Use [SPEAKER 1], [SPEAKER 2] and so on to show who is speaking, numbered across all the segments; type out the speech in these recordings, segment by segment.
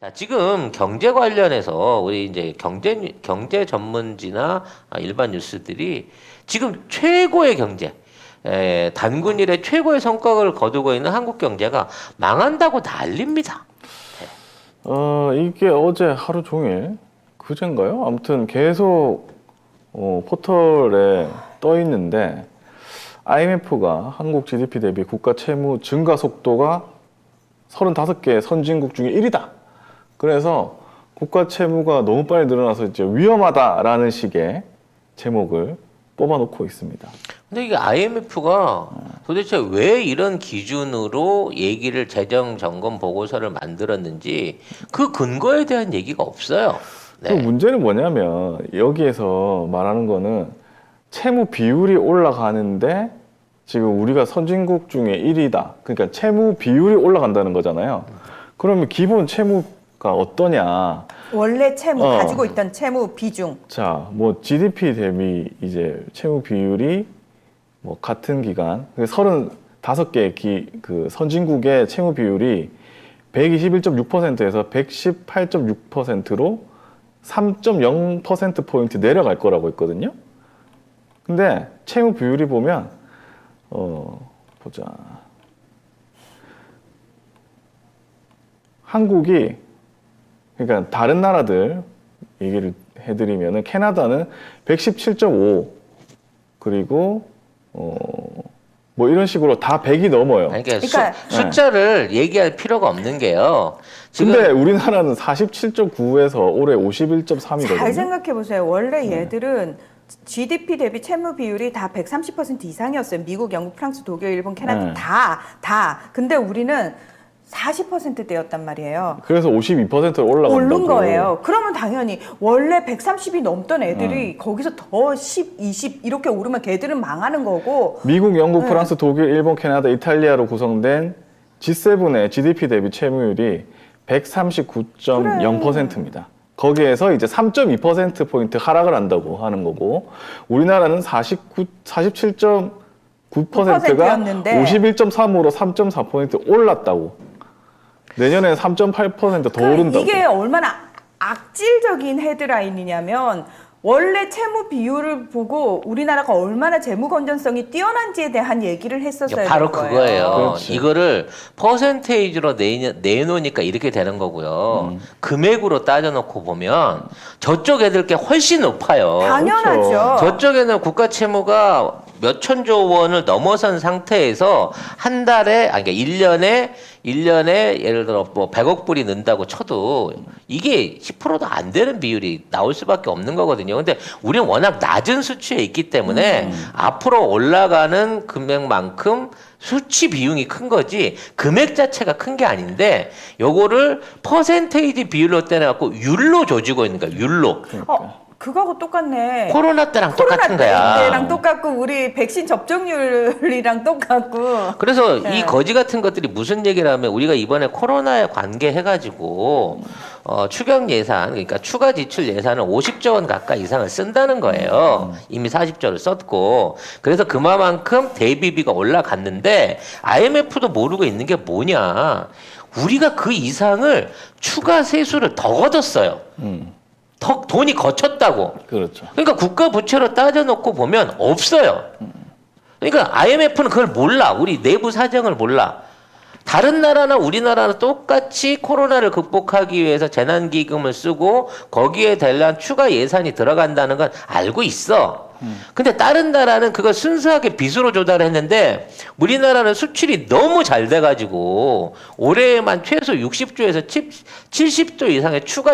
[SPEAKER 1] 자, 지금 경제 관련해서 우리 이제 경제 전문지나 일반 뉴스들이 지금 최고의 경제, 단군 이래 최고의 성과를 거두고 있는 한국 경제가 망한다고 난립니다.
[SPEAKER 2] 이게 어제 하루 종일 그젠가요? 아무튼 계속 포털에 떠 있는데 IMF가 한국 GDP 대비 국가 채무 증가 속도가 35개 선진국 중에 1위다. 그래서 국가 채무가 너무 빨리 늘어나서 이제 위험하다라는 식의 제목을 뽑아놓고 있습니다.
[SPEAKER 1] 근데 이게 IMF가 도대체 왜 이런 기준으로 얘기를 재정 점검 보고서를 만들었는지 그 근거에 대한 얘기가 없어요.
[SPEAKER 2] 그 문제는 뭐냐면 여기에서 말하는 거는 채무 비율이 올라가는데 지금 우리가 선진국 중에 1위다. 그러니까 채무 비율이 올라간다는 거잖아요. 그러면 기본 채무가 어떠냐?
[SPEAKER 3] 원래 채무 가지고 있던 채무 비중.
[SPEAKER 2] 자, 뭐 GDP 대비 이제 채무 비율이 뭐 같은 기간 35개 그 선진국의 채무 비율이 121.6%에서 118.6%로 3.0%포인트 내려갈 거라고 했거든요. 근데 채무 비율이 보면 보자. 한국이 그러니까 다른 나라들 얘기를 해드리면은 캐나다는 117.5 그리고 뭐 이런 식으로 다 100이 넘어요.
[SPEAKER 1] 그러니까 숫자를 얘기할 필요가 없는 게요. 지금
[SPEAKER 2] 근데 우리나라는 47.9에서 올해 51.3이거든요.
[SPEAKER 3] 잘 생각해 보세요. 원래 얘들은 GDP 대비 채무 비율이 다 130% 이상이었어요. 미국, 영국, 프랑스, 독일, 일본, 캐나다 다. 근데 우리는 40%대였단 말이에요.
[SPEAKER 2] 그래서 52%로 올라간다고.
[SPEAKER 3] 오른 거예요. 그러면 당연히 원래 130이 넘던 애들이 거기서 더 10, 20 이렇게 오르면 걔들은 망하는 거고.
[SPEAKER 2] 미국, 영국, 프랑스, 독일, 일본, 캐나다, 이탈리아로 구성된 G7의 GDP 대비 채무율이 139.0%입니다. 거기에서 이제 3.2%포인트 하락을 한다고 하는 거고, 우리나라는 47.9%가 51.3으로 3.4포인트 올랐다고. 내년에 3.8% 더 오른다고.
[SPEAKER 3] 이게 얼마나 악질적인 헤드라인이냐면 원래 채무 비율을 보고 우리나라가 얼마나 재무 건전성이 뛰어난지에 대한 얘기를 했었어야
[SPEAKER 1] 바로
[SPEAKER 3] 되는 거예요.
[SPEAKER 1] 그거예요.
[SPEAKER 2] 그렇지.
[SPEAKER 1] 이거를 퍼센테이지로 내놓으니까 이렇게 되는 거고요. 금액으로 따져놓고 보면 저쪽 애들 게 훨씬 높아요.
[SPEAKER 3] 당연하죠.
[SPEAKER 2] 그렇죠.
[SPEAKER 1] 저쪽에는 국가 채무가 몇 천조 원을 넘어선 상태에서 한 달에, 아니, 그러니까 1년에 예를 들어 뭐 100억 불이 는다고 쳐도 이게 10%도 안 되는 비율이 나올 수밖에 없는 거거든요. 근데 우리는 워낙 낮은 수치에 있기 때문에 앞으로 올라가는 금액만큼 수치 비용이 큰 거지 금액 자체가 큰 게 아닌데 요거를 퍼센테이지 비율로 떼내갖고 율로 조지고 있는 거야. 율로.
[SPEAKER 3] 그거하고 똑같네.
[SPEAKER 1] 코로나 때랑 똑같은 거야.
[SPEAKER 3] 때랑 똑같고 우리 백신 접종률이랑 똑같고.
[SPEAKER 1] 그래서 이 거지 같은 것들이 무슨 얘기를 하면 우리가 이번에 코로나에 관계해가지고 추경 예산, 그러니까 추가 지출 예산을 50조 원 가까이 이상을 쓴다는 거예요. 이미 40조를 썼고. 그래서 그만큼 대비비가 올라갔는데 IMF도 모르고 있는 게 뭐냐. 우리가 그 이상을 추가 세수를 더 걷었어요. 더 돈이 거쳤다고.
[SPEAKER 2] 그렇죠.
[SPEAKER 1] 그러니까 국가 부채로 따져놓고 보면 없어요. 그러니까 IMF는 그걸 몰라. 우리 내부 사정을 몰라. 다른 나라나 우리나라는 똑같이 코로나를 극복하기 위해서 재난기금을 쓰고 거기에 대한 추가 예산이 들어간다는 건 알고 있어. 근데 다른 나라는 그걸 순수하게 빚으로 조달했는데 우리나라는 수출이 너무 잘 돼가지고 올해에만 최소 60조에서 70조 이상의 추가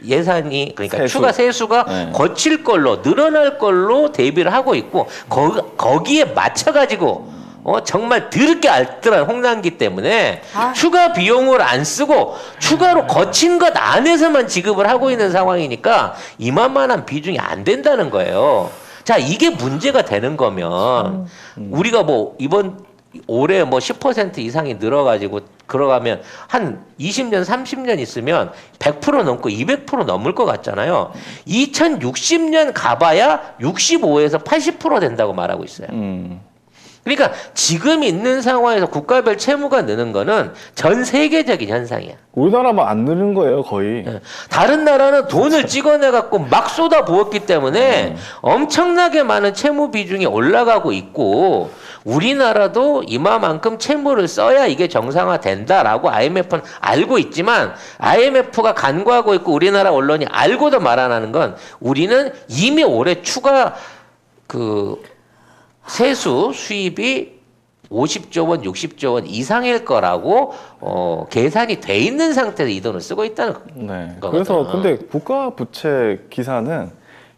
[SPEAKER 1] 예산이 그러니까
[SPEAKER 2] 세수.
[SPEAKER 1] 추가 세수가 거칠 걸로 늘어날 걸로 대비를 하고 있고 거기에 맞춰가지고 정말 드럽게 알뜰한 홍남기 때문에 추가 비용을 안 쓰고 추가로 거친 것 안에서만 지급을 하고 있는 상황이니까 이만한 비중이 안 된다는 거예요. 자, 이게 문제가 되는 거면 우리가 뭐 올해 뭐 10% 이상이 늘어가지고 그러가면 한 20년, 30년 있으면 100% 넘고 200% 넘을 것 같잖아요. 2060년 가봐야 65에서 80% 된다고 말하고 있어요. 그러니까 지금 있는 상황에서 국가별 채무가 느는 거는 전 세계적인 현상이야.
[SPEAKER 2] 우리나라만 안 느는 거예요, 거의.
[SPEAKER 1] 다른 나라는 돈을 찍어내 갖고 막 쏟아 부었기 때문에 엄청나게 많은 채무 비중이 올라가고 있고 우리나라도 이마만큼 채무를 써야 이게 정상화된다라고 IMF는 알고 있지만 IMF가 간과하고 있고 우리나라 언론이 알고도 말 안 하는 건 우리는 이미 올해 추가 세수 수입이 50조 원, 60조 원 이상일 거라고 계산이 돼 있는 상태에서 이 돈을 쓰고 있다는
[SPEAKER 2] 네.
[SPEAKER 1] 거거든요.
[SPEAKER 2] 그래서 근데 국가 부채 기사는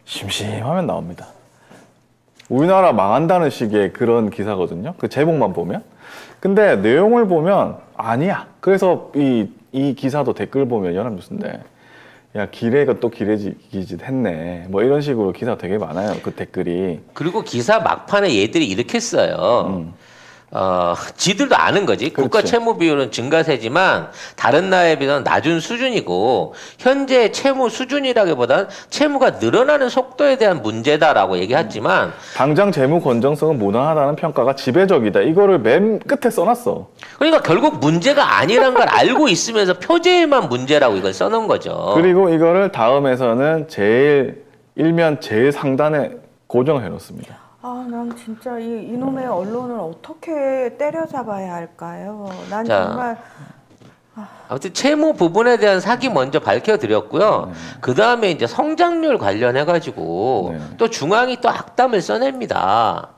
[SPEAKER 2] 심심하면 나옵니다. 우리나라 망한다는 식의 그런 기사거든요. 그 제목만 보면. 근데 내용을 보면 아니야. 그래서 이 기사도 댓글 보면 연합뉴스인데 야 기레가 또 기레짓 했네. 뭐 이런 식으로 기사 되게 많아요. 그 댓글이.
[SPEAKER 1] 그리고 기사 막판에 얘들이 이렇게 써요. 지들도 아는 거지. 국가
[SPEAKER 2] 그렇지.
[SPEAKER 1] 채무 비율은 증가세지만 다른 나라에 비해서는 낮은 수준이고 현재 채무 수준이라기보다는 채무가 늘어나는 속도에 대한 문제다라고 얘기했지만
[SPEAKER 2] 당장 재무 건전성은 무난하다는 평가가 지배적이다. 이거를 맨 끝에 써놨어.
[SPEAKER 1] 그러니까 결국 문제가 아니란 걸 알고 있으면서 표제에만 문제라고 이걸 써놓은 거죠.
[SPEAKER 2] 그리고 이거를 다음에서는 일면 제일 상단에 고정해 놓습니다.
[SPEAKER 3] 아, 난 진짜 이놈의 언론을 어떻게 때려잡아야 할까요? 난
[SPEAKER 1] 자,
[SPEAKER 3] 정말
[SPEAKER 1] 아무튼 채무 부분에 대한 사기 먼저 밝혀드렸고요. 그 다음에 이제 성장률 관련해가지고
[SPEAKER 2] 네.
[SPEAKER 1] 또 중앙이 또 악담을 써냅니다.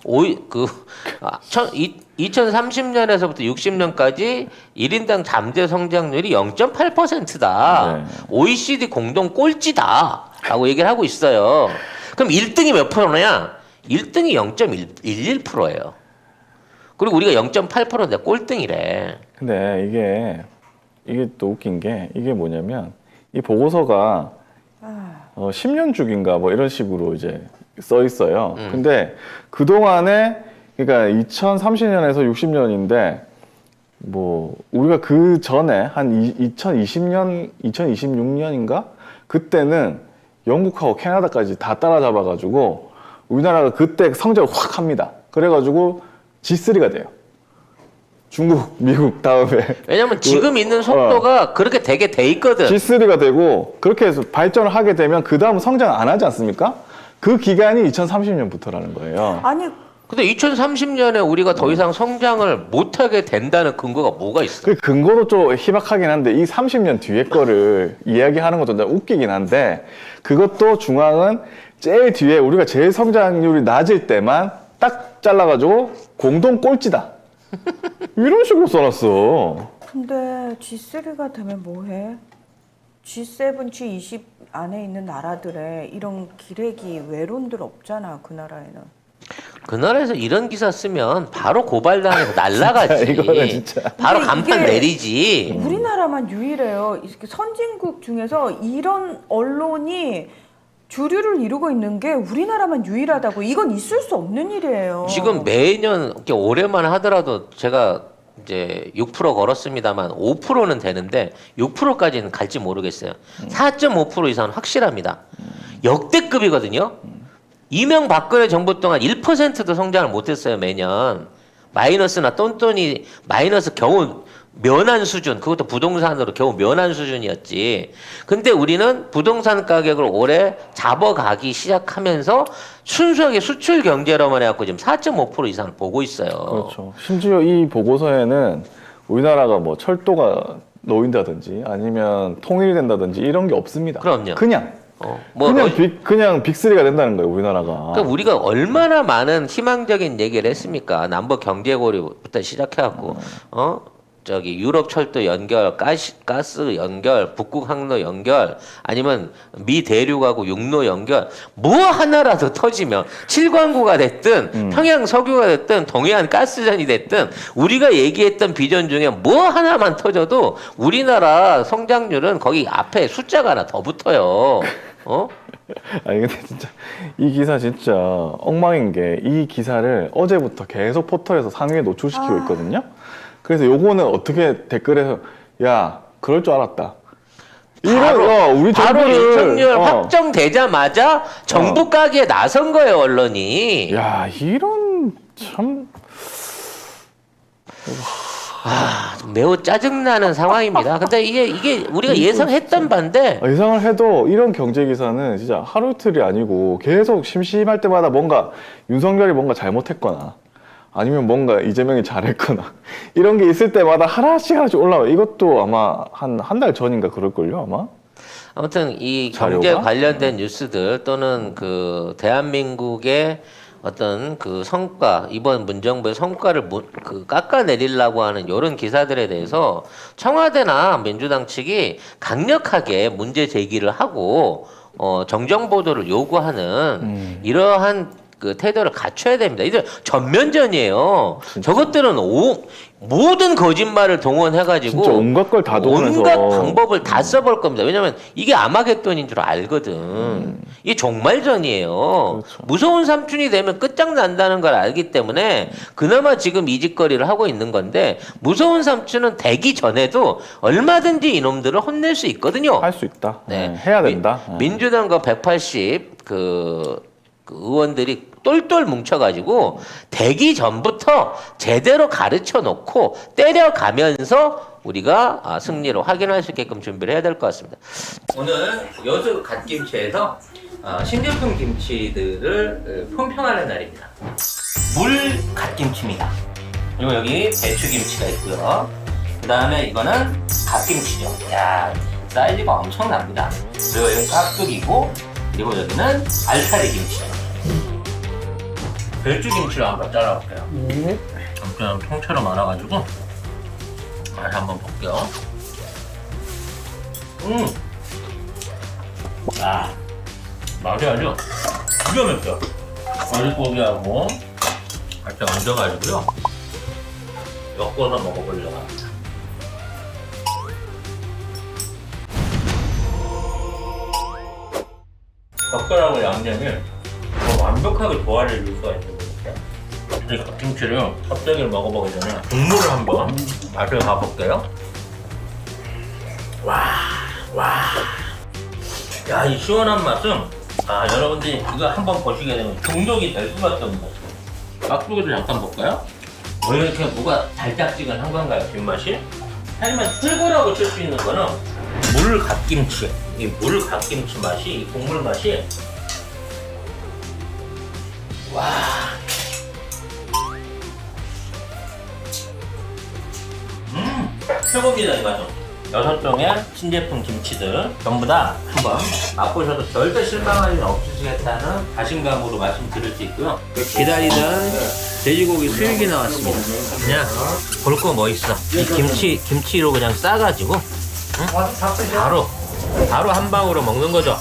[SPEAKER 1] 2030년에서부터 60년까지 1인당 잠재 성장률이 0.8%다.
[SPEAKER 2] 네.
[SPEAKER 1] OECD 공동 꼴찌다. 라고 얘기를 하고 있어요. 그럼 1등이 몇 프로냐? 1등이 0.11%예요. 그리고 우리가 0.8%인데 꼴등이래.
[SPEAKER 2] 근데 이게 또 웃긴 게 이게 뭐냐면 이 보고서가 10년 주기인가 뭐 이런 식으로 이제 써 있어요. 근데 그 동안에 그러니까 2030년에서 60년인데 뭐 우리가 그 전에 한 2020년, 2026년인가 그때는 영국하고 캐나다까지 다 따라잡아가지고 우리나라가 그때 성적을 확 합니다. 그래가지고 G3가 돼요. 중국, 미국 다음에.
[SPEAKER 1] 왜냐면 지금 있는 속도가 그렇게 되게 돼 있거든.
[SPEAKER 2] G3가 되고 그렇게 해서 발전을 하게 되면 그 다음 성장 안 하지 않습니까? 그 기간이 2030년부터라는 거예요.
[SPEAKER 3] 아니
[SPEAKER 1] 근데 2030년에 우리가 더 이상 성장을 못하게 된다는 근거가 뭐가 있어?
[SPEAKER 2] 그 근거도 좀 희박하긴 한데 이 30년 뒤에 거를 이야기하는 것도 좀 웃기긴 한데 그것도 중앙은 제일 뒤에 우리가 제일 성장률이 낮을 때만 딱 잘라가지고 공동 꼴찌다. 이런 식으로 써놨어.
[SPEAKER 3] 근데 G3가 되면 뭐해? G7, G20 안에 있는 나라들의 이런 기레기 외론들 없잖아. 그 나라에는.
[SPEAKER 1] 그 나라에서 이런 기사 쓰면 바로 고발당해서 날라가지.
[SPEAKER 2] 이거는 진짜.
[SPEAKER 1] 바로
[SPEAKER 3] 근데
[SPEAKER 1] 간판
[SPEAKER 3] 이게
[SPEAKER 1] 내리지.
[SPEAKER 3] 우리나라만 유일해요. 이렇게 선진국 중에서 이런 언론이 주류를 이루고 있는 게 우리나라만 유일하다고. 이건 있을 수 없는 일이에요.
[SPEAKER 1] 지금 매년 이렇게 올해만 하더라도 제가 이제 6% 걸었습니다만 5%는 되는데 6%까지는 갈지 모르겠어요. 4.5% 이상은 확실합니다. 역대급이거든요. 이명박근혜 정부 동안 1%도 성장을 못했어요, 매년. 마이너스나 똔똔이 마이너스 겨우 면한 수준, 그것도 부동산으로 겨우 면한 수준이었지. 근데 우리는 부동산 가격을 올해 잡아가기 시작하면서 순수하게 수출 경제로만 해갖고 지금 4.5% 이상을 보고 있어요.
[SPEAKER 2] 그렇죠. 심지어 이 보고서에는 우리나라가 뭐 철도가 놓인다든지 아니면 통일된다든지 이런 게 없습니다.
[SPEAKER 1] 그럼요.
[SPEAKER 2] 그냥
[SPEAKER 1] 뭐
[SPEAKER 2] 그냥 빅3가 된다는 거예요, 우리나라가.
[SPEAKER 1] 그러니까 우리가 얼마나 많은 희망적인 얘기를 했습니까? 남북 경제고리부터 시작해갖고, 저기 유럽 철도 연결, 가스 연결, 북극 항로 연결, 아니면 미 대륙하고 육로 연결, 뭐 하나라도 터지면 칠광구가 됐든 평양 석유가 됐든 동해안 가스전이 됐든 우리가 얘기했던 비전 중에 뭐 하나만 터져도 우리나라 성장률은 거기 앞에 숫자가 하나 더 붙어요.
[SPEAKER 2] 아니 근데 진짜 이 기사 진짜 엉망인 게 이 기사를 어제부터 계속 포털에서 상위에 노출시키고 있거든요. 그래서 요거는 어떻게 댓글에서 야 그럴 줄 알았다. 우리
[SPEAKER 1] 바로
[SPEAKER 2] 정부를
[SPEAKER 1] 윤석열 확정되자마자 정부 까기에 나선 거예요, 언론이.
[SPEAKER 2] 야 이런 참
[SPEAKER 1] 좀 매우 짜증나는 상황입니다. 근데 이게 우리가 예상했던 바인데
[SPEAKER 2] 예상을 해도 이런 경제 기사는 진짜 하루 이틀이 아니고 계속 심심할 때마다 뭔가 윤석열이 뭔가 잘못했거나 아니면 뭔가 이재명이 잘했거나 이런 게 있을 때마다 하나씩 올라와. 이것도 아마 한 달 전인가 그럴걸요, 아마.
[SPEAKER 1] 아무튼 이 경제
[SPEAKER 2] 자료가?
[SPEAKER 1] 관련된 뉴스들 또는 그 대한민국의 어떤 그 성과, 이번 문정부의 성과를 깎아내리려고 하는 이런 기사들에 대해서 청와대나 민주당 측이 강력하게 문제 제기를 하고 정정 보도를 요구하는 이러한 그 태도를 갖춰야 됩니다. 이들 전면전이에요. 저것들은 모든 거짓말을 동원해가지고
[SPEAKER 2] 진짜 온갖 걸 다 동원해서
[SPEAKER 1] 온갖 방법을 다 써볼 겁니다. 왜냐하면 이게 아마겟돈인 줄 알거든. 이게 종말전이에요.
[SPEAKER 2] 그렇죠.
[SPEAKER 1] 무서운 삼촌이 되면 끝장난다는 걸 알기 때문에 그나마 지금 이 짓거리를 하고 있는 건데 무서운 삼촌은 되기 전에도 얼마든지 이놈들을 혼낼 수 있거든요.
[SPEAKER 2] 할 수 있다.
[SPEAKER 1] 네.
[SPEAKER 2] 해야 된다.
[SPEAKER 1] 민주당과 180 그 의원들이 똘똘 뭉쳐가지고 되기 전부터 제대로 가르쳐 놓고 때려가면서 우리가 승리를 확인할 수 있게끔 준비를 해야 될 것 같습니다. 오늘 여수 갓김치에서 신제품 김치들을 품평하는 날입니다. 물 갓김치입니다. 그리고 여기 배추김치가 있고요. 그 다음에 이거는 갓김치죠. 야, 사이즈가 엄청납니다. 그리고 여기는 깍두기고, 그리고 여기는 알타리 김치. 배추김치를 한번 잘라볼게요. 엄청 통째로 말아가지고 맛 한번 볼게요. 맛이 아주 기가 막혀. 머릿고기하고 같이 얹어가지고요. 엮어서 먹어보려고 합니다. 젓가락과 양념이 완벽하게 조화를 이룰 수가 있는 거니까 이 갓김치를 껍데기를 먹어보기 전에 국물을 한번 맛을 봐볼게요. 야, 이 시원한 맛은 여러분들이 이거 한번 보시게 되면 중독이 될 수밖에 없는 맛이에요. 깍두기를 잠깐 볼까요? 왜 이렇게 뭐가 달짝지근한 건가요, 뒷맛이? 하지만 최고라고 칠 수 있는 거는 물 갓김치. 이 물 갓김치 맛이, 이 국물 맛이 최고입니다. 이 맛은 6종의 신제품 김치들 전부 다 한번 맛보셔도 절대 실망할 일 없으시겠다는 자신감으로 말씀드릴 수 있고요. 기다리던 돼지고기 수육이 나왔습니다. 그냥 볼 거 뭐 있어. 이 김치로 그냥 싸가지고 바로 한 방으로 먹는 거죠.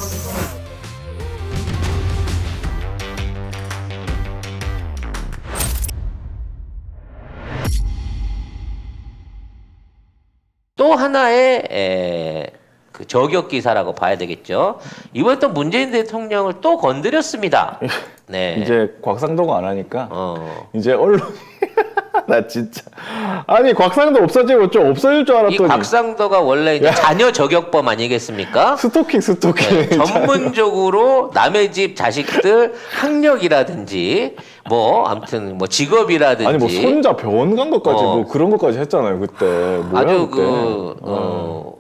[SPEAKER 1] 또 하나의 그 저격 기사라고 봐야 되겠죠. 이번에 또 문재인 대통령을 또 건드렸습니다. 네.
[SPEAKER 2] 이제 곽상도가 안 하니까 이제 언론이 나 진짜 아니 곽상도 없어지고 좀 없어질 줄
[SPEAKER 1] 이
[SPEAKER 2] 알았더니
[SPEAKER 1] 곽상도가 원래 이제 자녀 저격범 아니겠습니까?
[SPEAKER 2] 스토킹
[SPEAKER 1] 네, 전문적으로 남의 집 자식들 학력이라든지 뭐 아무튼 뭐 직업이라든지
[SPEAKER 2] 아니 뭐 손자 병원 간 것까지 뭐 그런 것까지 했잖아요 그때. 뭐야,
[SPEAKER 1] 아주
[SPEAKER 2] 그때.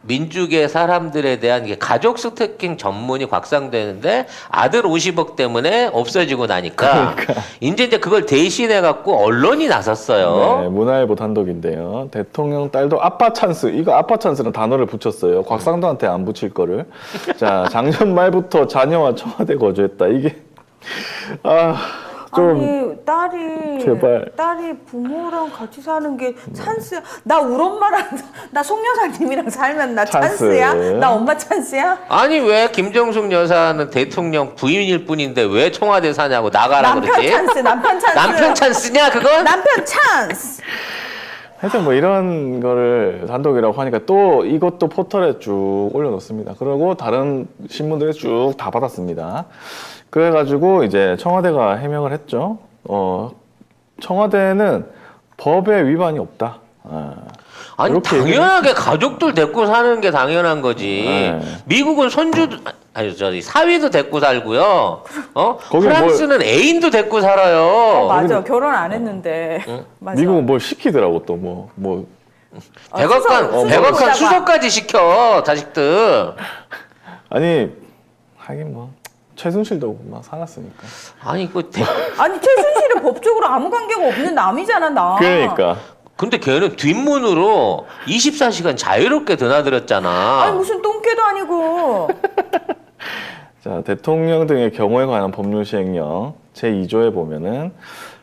[SPEAKER 1] 민주계 사람들에 대한 게 가족 스토킹 전문이 곽상되는데 아들 50억 때문에 없어지고 나니까 이제 그걸 대신해 갖고 언론이 나섰어요.
[SPEAKER 2] 네, 문화일보 단독인데요. 대통령 딸도 아빠 찬스. 이거 아빠 찬스는 단어를 붙였어요. 곽상도한테 안 붙일 거를. 자, 작년 말부터 자녀와 청와대 거주했다. 이게 좀
[SPEAKER 3] 아니
[SPEAKER 2] 제발.
[SPEAKER 3] 딸이 부모랑 같이 사는 게 찬스야. 나 우리 엄마랑 나 송 여사님이랑 살면 나
[SPEAKER 2] 찬스.
[SPEAKER 3] 찬스야? 나 엄마 찬스야?
[SPEAKER 1] 아니 왜 김정숙 여사는 대통령 부인일 뿐인데 왜 청와대 사냐고 나가라
[SPEAKER 3] 남편
[SPEAKER 1] 그러지?
[SPEAKER 3] 찬스, 남편 찬스.
[SPEAKER 1] 남편 찬스냐 그건?
[SPEAKER 3] 남편 찬스.
[SPEAKER 2] 하여튼 뭐 이런 거를 단독이라고 하니까 또 이것도 포털에 쭉 올려놓습니다. 그리고 다른 신문들에 쭉 다 받았습니다. 그래가지고 이제 청와대가 해명을 했죠. 청와대는 법에 위반이 없다.
[SPEAKER 1] 아니
[SPEAKER 2] 이렇게
[SPEAKER 1] 당연하게 가족들 데리고 사는 게 당연한 거지.
[SPEAKER 2] 네.
[SPEAKER 1] 미국은 손주도 아니 저기 사위도 데리고 살고요.
[SPEAKER 2] 거기
[SPEAKER 1] 프랑스는 애인도 데리고 살아요.
[SPEAKER 3] 맞아. 결혼 안 했는데. 맞아.
[SPEAKER 2] 미국은 뭘 시키더라고 또 뭐
[SPEAKER 1] 백악관 수석까지 시켜 자식들.
[SPEAKER 2] 아니 하긴 뭐 최순실도 막 살았으니까.
[SPEAKER 1] 아니
[SPEAKER 3] 아니 최순실은 법적으로 아무 관계가 없는 남이잖아 나.
[SPEAKER 2] 그러니까
[SPEAKER 1] 근데 걔는 뒷문으로 24시간 자유롭게 드나들었잖아.
[SPEAKER 3] 아니 무슨 똥개도 아니고.
[SPEAKER 2] 자 대통령 등의 경호에 관한 법률 시행령 제2조에 보면은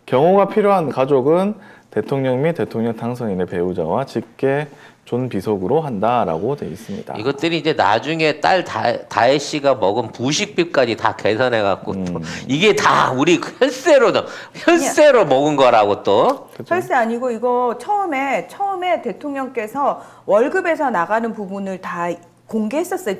[SPEAKER 2] 경호가 필요한 가족은 대통령 및 대통령 당선인의 배우자와 직계 존비속으로 한다라고 돼 있습니다.
[SPEAKER 1] 이것들이 이제 나중에 딸 다혜 씨가 먹은 부식비까지 다 계산해 갖고 또 이게 다 우리 혈세로 먹은 거라고 또.
[SPEAKER 3] 혈세 아니고 이거 처음에 대통령께서 월급에서 나가는 부분을 다 공개했었어요.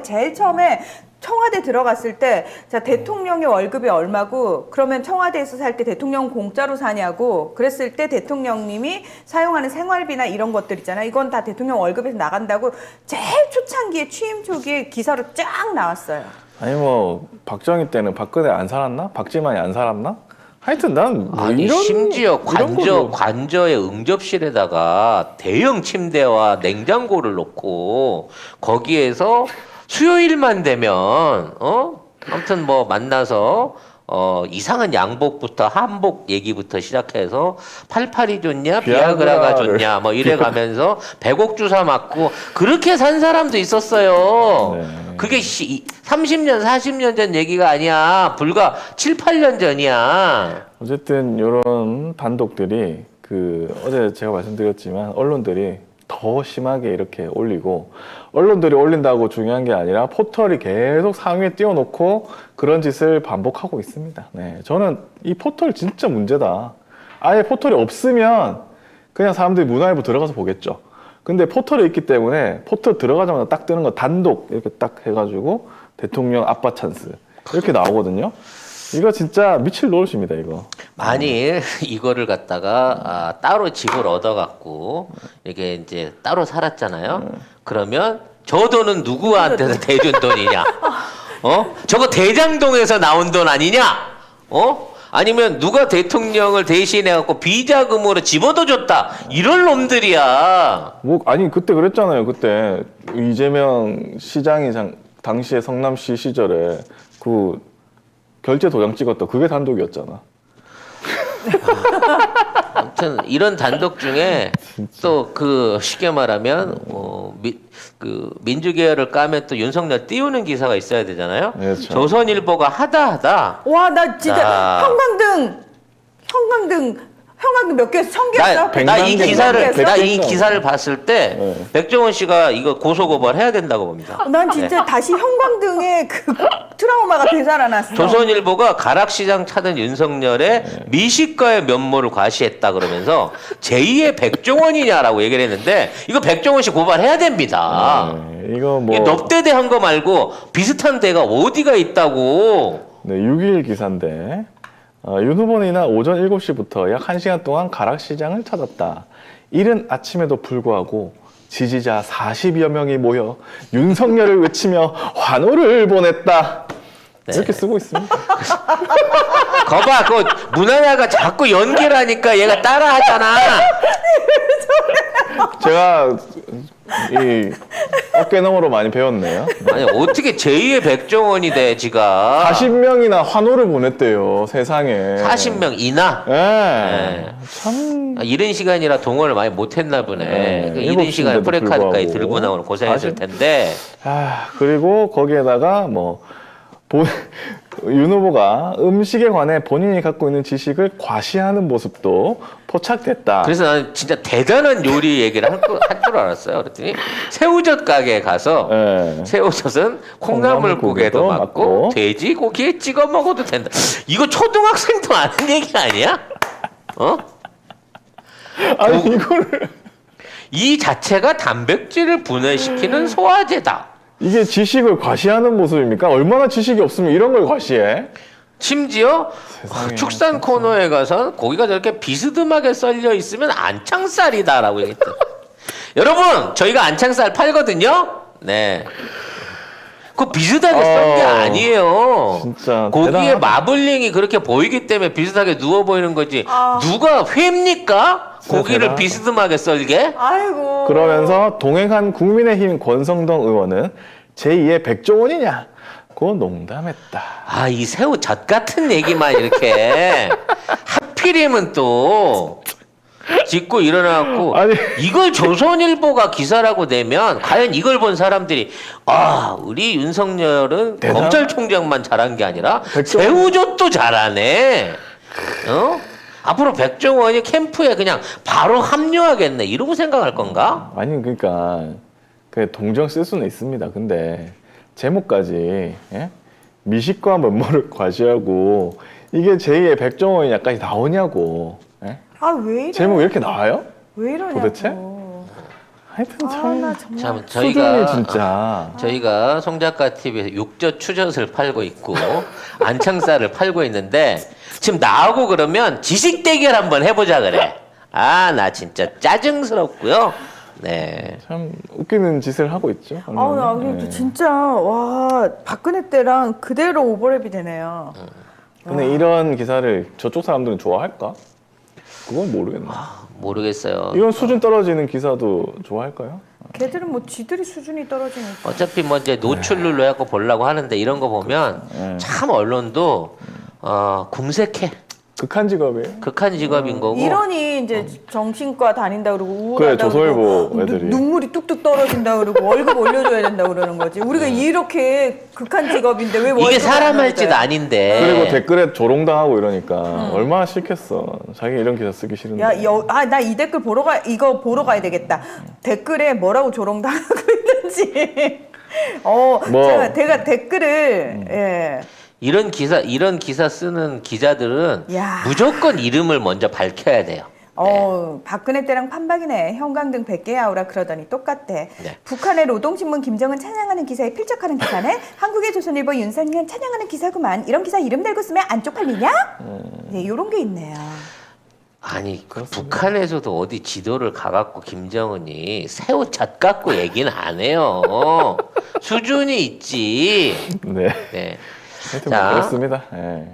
[SPEAKER 3] 제일 처음에 청와대 들어갔을 때, 자, 대통령의 월급이 얼마고, 그러면 청와대에서 살 때 대통령 공짜로 사냐고, 그랬을 때 대통령님이 사용하는 생활비나 이런 것들 있잖아요. 이건 다 대통령 월급에서 나간다고 제일 초창기에 취임 초기에 기사로 쫙 나왔어요.
[SPEAKER 2] 아니 뭐 박정희 때는 박근혜 안 살았나? 박지만이 안 살았나? 하여튼 난뭐
[SPEAKER 1] 아니 심지어 관저의 응접실에다가 대형 침대와 냉장고를 놓고 거기에서 수요일만 되면 아무튼 뭐 만나서 이상한 양복부터 한복 얘기부터 시작해서 88이 좋냐 비아그라가 좋냐 뭐 이래 가면서 100억 주사 맞고 그렇게 산 사람도 있었어요.
[SPEAKER 2] 네.
[SPEAKER 1] 그게 30년 40년 전 얘기가 아니야. 불과 7, 8년 전이야.
[SPEAKER 2] 어쨌든 이런 단독들이 어제 제가 말씀드렸지만 언론들이 더 심하게 이렇게 올리고 언론들이 올린다고 중요한 게 아니라 포털이 계속 상위에 띄워놓고 그런 짓을 반복하고 있습니다. 네, 저는 이 포털 진짜 문제다. 아예 포털이 없으면 그냥 사람들이 문화일보 들어가서 보겠죠. 근데 포털이 있기 때문에 포털 들어가자마자 딱 뜨는 거 단독 이렇게 딱 해가지고 대통령 아빠 찬스 이렇게 나오거든요. 이거 진짜 미칠 노릇입니다, 이거.
[SPEAKER 1] 만일 이거를 갖다가 따로 집을 얻어갖고 이게 이제 따로 살았잖아요. 그러면 저 돈은 누구한테서 대준 돈이냐? 저거 대장동에서 나온 돈 아니냐? 아니면 누가 대통령을 대신해갖고 비자금으로 집어넣어줬다. 이런 놈들이야.
[SPEAKER 2] 아니 그때 그랬잖아요. 그때 이재명 시장이 당시에 성남시 시절에 결제 도장 찍었다. 그게 단독이었잖아.
[SPEAKER 1] 아무튼 이런 단독 중에 또 쉽게 말하면 민주계열을 까면 또 윤석열 띄우는 기사가 있어야 되잖아요.
[SPEAKER 2] 그렇죠.
[SPEAKER 1] 조선일보가 하다
[SPEAKER 3] 와, 나 진짜 형광등 몇 개? 1000개였어?
[SPEAKER 1] 나 이
[SPEAKER 2] 개였어?
[SPEAKER 1] 기사를 봤을 때 백종원 씨가 이거 고소고발 해야 된다고 봅니다.
[SPEAKER 3] 난 진짜 다시 형광등의 트라우마가 되살아났어.
[SPEAKER 1] 조선일보가 가락시장 찾은 윤석열의 미식가의 면모를 과시했다 그러면서 제2의 백종원이냐라고 얘기를 했는데 이거 백종원 씨 고발해야 됩니다.
[SPEAKER 2] 이거 뭐
[SPEAKER 1] 넙대대한 거 말고 비슷한 데가 어디가 있다고.
[SPEAKER 2] 네, 6일 기사인데 윤 후보는 이날 오전 7시부터 약 1시간 동안 가락시장을 찾았다. 이른 아침에도 불구하고 지지자 40여 명이 모여 윤석열을 외치며 환호를 보냈다.
[SPEAKER 1] 네.
[SPEAKER 2] 이렇게 쓰고 있습니다.
[SPEAKER 1] 거봐, 문화야가 자꾸 연기를 하니까 얘가 따라하잖아.
[SPEAKER 2] 제가 이 어깨너머로 많이 배웠네요.
[SPEAKER 1] 아니 어떻게 제2의 백종원이 돼 지가.
[SPEAKER 2] 40명이나 환호를 보냈대요. 세상에.
[SPEAKER 1] 40명이나?
[SPEAKER 2] 네. 참
[SPEAKER 1] 이른 시간이라 동원을 많이 못했나 보네.
[SPEAKER 2] 네,
[SPEAKER 1] 이른 시간에 프레카드까지
[SPEAKER 2] 불구하고.
[SPEAKER 1] 들고 나오는 고생했을 텐데.
[SPEAKER 2] 그리고 거기에다가 윤 후보가 음식에 관해 본인이 갖고 있는 지식을 과시하는 모습도 포착됐다.
[SPEAKER 1] 그래서 나는 진짜 대단한 요리 얘기를 할 줄 알았어요. 그랬더니 새우젓 가게에 가서
[SPEAKER 2] 네.
[SPEAKER 1] 새우젓은 콩나물국에도 맞고 돼지고기에 찍어 먹어도 된다. 이거 초등학생도 아는 얘기 아니야?
[SPEAKER 2] 아니 이거를
[SPEAKER 1] 이 자체가 단백질을 분해시키는 소화제다.
[SPEAKER 2] 이게 지식을 과시하는 모습입니까? 얼마나 지식이 없으면 이런 걸 과시해?
[SPEAKER 1] 심지어
[SPEAKER 2] 세상에,
[SPEAKER 1] 축산 코너에 가서 고기가 저렇게 비스듬하게 썰려 있으면 안창살이다라고 얘기했다. 여러분, 저희가 안창살 팔거든요. 네. 그 비슷하게 썬 게 아니에요.
[SPEAKER 2] 진짜
[SPEAKER 1] 고기에
[SPEAKER 2] 대단하다.
[SPEAKER 1] 마블링이 그렇게 보이기 때문에 비슷하게 누워 보이는 거지. 누가 회입니까? 고기를
[SPEAKER 2] 대단하다.
[SPEAKER 1] 비스듬하게 썰게?
[SPEAKER 3] 아이고.
[SPEAKER 2] 그러면서 동행한 국민의힘 권성동 의원은 제2의 백종원이냐? 고 농담했다.
[SPEAKER 1] 아, 이 새우 젓 같은 얘기만 이렇게 하필이면 또 짚고 일어나고
[SPEAKER 2] 아니.
[SPEAKER 1] 이걸 조선일보가 기사라고 내면 과연 이걸 본 사람들이 아, 우리 윤석열은
[SPEAKER 2] 대단-
[SPEAKER 1] 검찰총장만 잘한 게 아니라
[SPEAKER 2] 백종원-
[SPEAKER 1] 새우젓도 잘하네. 어? 앞으로 백종원이 캠프에 그냥 바로 합류하겠네. 이러고 생각할 건가?
[SPEAKER 2] 아니 그러니까 그 동정 쓸 수는 있습니다. 근데 제목까지 예? 미식과 면모를 과시하고 이게 제2의 백종원이냐까지 나오냐고. 예?
[SPEAKER 3] 아, 왜 이래?
[SPEAKER 2] 제목 이렇게 나와요?
[SPEAKER 3] 왜 이러냐고.
[SPEAKER 2] 도대체? 하여튼
[SPEAKER 3] 아,
[SPEAKER 2] 참
[SPEAKER 3] 나 정말.
[SPEAKER 1] 참
[SPEAKER 2] 수준이
[SPEAKER 1] 저희가
[SPEAKER 2] 진짜.
[SPEAKER 1] 저희가 송작가 TV에서 육젓 추젓을 팔고 있고 안창살을 팔고 있는데 지금 나오고 그러면 지식 대결 한번 해보자 그래. 아, 나 진짜 짜증스럽고요. 네.
[SPEAKER 2] 참 웃기는 짓을 하고 있죠.
[SPEAKER 3] 아우, 나 그래도
[SPEAKER 2] 예.
[SPEAKER 3] 진짜 와 박근혜 때랑 그대로 오버랩이 되네요.
[SPEAKER 2] 근데 이런 기사를 저쪽 사람들은 좋아할까? 그건 모르겠네.
[SPEAKER 1] 모르겠어요.
[SPEAKER 2] 이런 수준 떨어지는 기사도 좋아할까요?
[SPEAKER 3] 걔들은 뭐 지들이 수준이 떨어지니까.
[SPEAKER 1] 어차피 뭐 이제 노출률로 해갖고 보려고 하는데 이런 거 보면
[SPEAKER 2] 네.
[SPEAKER 1] 참 언론도 궁색해.
[SPEAKER 2] 극한 직업이에요.
[SPEAKER 1] 극한 직업인 거고.
[SPEAKER 3] 이러니 이제 정신과 다닌다 그러고
[SPEAKER 2] 그래,
[SPEAKER 3] 우울하다
[SPEAKER 2] 조선일보
[SPEAKER 3] 그러고
[SPEAKER 2] 애들이.
[SPEAKER 3] 눈물이 뚝뚝 떨어진다 그러고 월급 올려줘야 된다 그러는 거지. 우리가 이렇게 극한 직업인데 왜 월급
[SPEAKER 1] 이게 사람
[SPEAKER 3] 안
[SPEAKER 1] 할 짓
[SPEAKER 3] 올려줘요?
[SPEAKER 1] 아닌데.
[SPEAKER 2] 그리고 댓글에 조롱당하고 이러니까 얼마나 싫겠어. 자기 이런 기사 쓰기 싫은데.
[SPEAKER 3] 나 이 댓글 이거 보러 가야 되겠다. 댓글에 뭐라고 조롱당하고 있는지. 제가 댓글을 예.
[SPEAKER 1] 이런 기사 쓰는 기자들은
[SPEAKER 3] 야.
[SPEAKER 1] 무조건 이름을 먼저 밝혀야 돼요.
[SPEAKER 3] 박근혜 때랑 판박이네. 형광등 100개 아우라 그러더니 똑같대.
[SPEAKER 1] 네.
[SPEAKER 3] 북한의 노동신문 김정은 찬양하는 기사에 필적하는 기사네. 한국의 조선일보 윤석열 찬양하는 기사구만. 이런 기사 이름 달고 쓰면 안 쪽팔리냐? 네, 요런 게 있네요.
[SPEAKER 1] 아니 그 북한에서도 어디 지도를 가갖고 김정은이 새우젓 갖고 얘기는 안 해요. 수준이 있지.
[SPEAKER 2] 네.
[SPEAKER 1] 네.
[SPEAKER 2] 하여튼
[SPEAKER 1] 자.
[SPEAKER 2] 뭐 그렇습니다. 예.